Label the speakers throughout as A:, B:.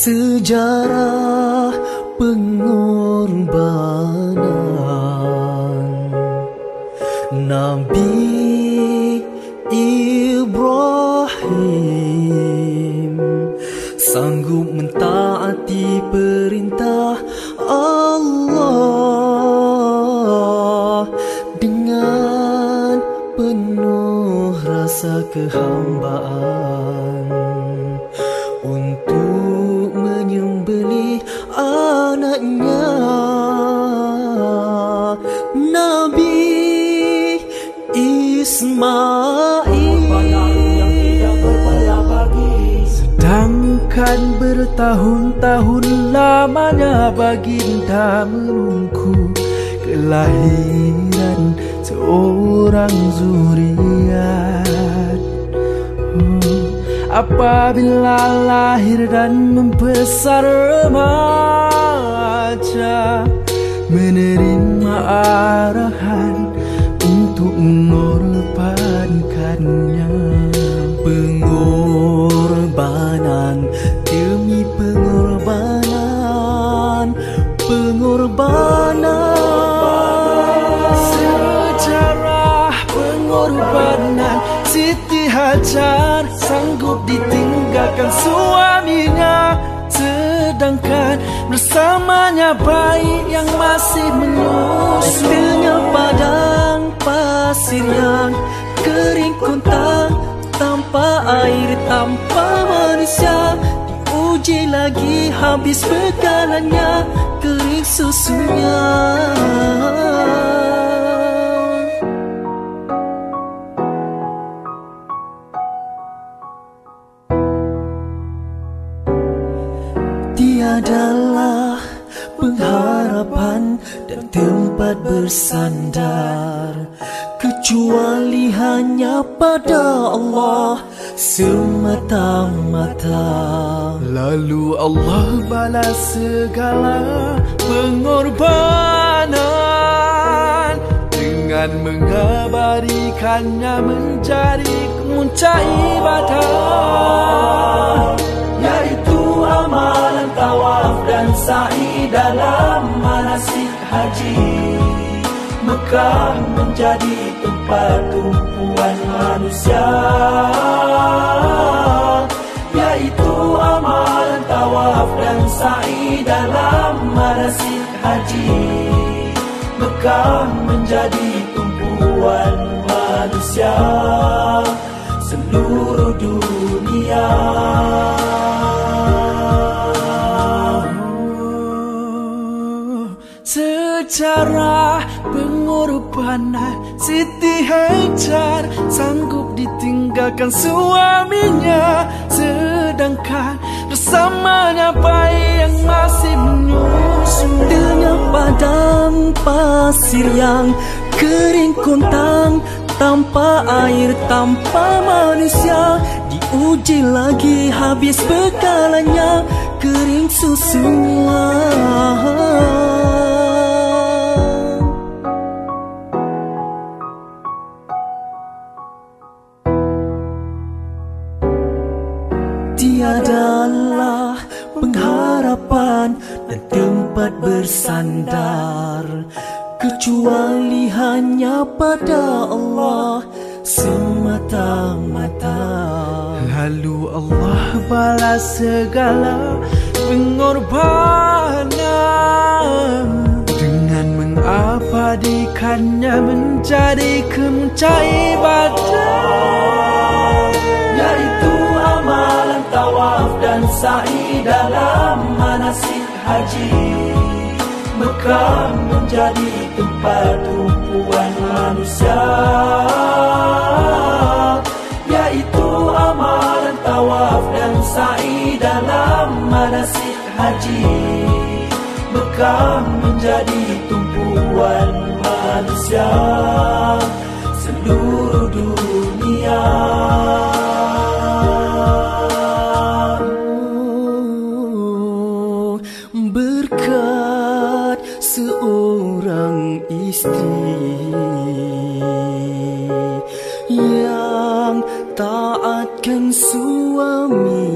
A: Sejarah pengorbanan Nabi Ibrahim sanggup mentaati perintah Allah dengan penuh rasa kehambaan untuk menyembelih anaknya Nabi Ismail.
B: Sedangkan bertahun-tahun lamanya baginda menunggu kelahiran seorang zuriat. Apabila lahir dan membesar remaja, menerima arahan untuk mengorbankannya. Pengorbanan demi pengorbanan, pengorbanan. Sejarah pengorbanan Siti Hajar sanggup ditinggalkan suaminya, sedangkan bersamanya bayi yang masih menyusu.
A: Hasilnya padang pasir yang kering kontang, tanpa air, tanpa manusia. Diuji lagi habis bekalannya, kering susunya. Tiadalah pengharapan dan tempat bersandar kecuali hanya pada Allah semata-mata.
B: Lalu Allah balas segala pengorbanan dengan mengabadikannya menjadi kemuncak ibadah,
C: yaitu amalan tawaf dan sa'i dalam manasik haji. Mekah menjadi tempat tumpuan manusia, yaitu amalan tawaf dan sa'i dalam manasik haji. Mekah menjadi tumpuan manusia seluruh dunia.
B: Sejarah pengorbanan Siti Hajar sanggup ditinggalkan suaminya, sedangkan bersamanya bayi yang masih menyusu.
A: Dengan padang pasir yang kering kontang, tanpa air, tanpa manusia. Diuji lagi habis bekalannya, kering susunya. Tiadalah pengharapan dan tempat bersandar kecuali hanya pada Allah semata-mata.
B: Lalu Allah balas segala pengorbanan dengan mengabadikannya menjadi kemuncak ibadah,
C: yaitu amalan tawaf dan sa'i dalam manasik haji. Mekah menjadi tempat tumpuan manusia, yaitu amalan tawaf dan sa'i dalam manasik haji. Mekah menjadi tumpuan manusia seluruh dunia.
A: istri yang taatkan suami,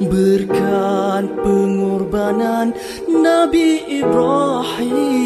A: berkat pengorbanan Nabi Ibrahim.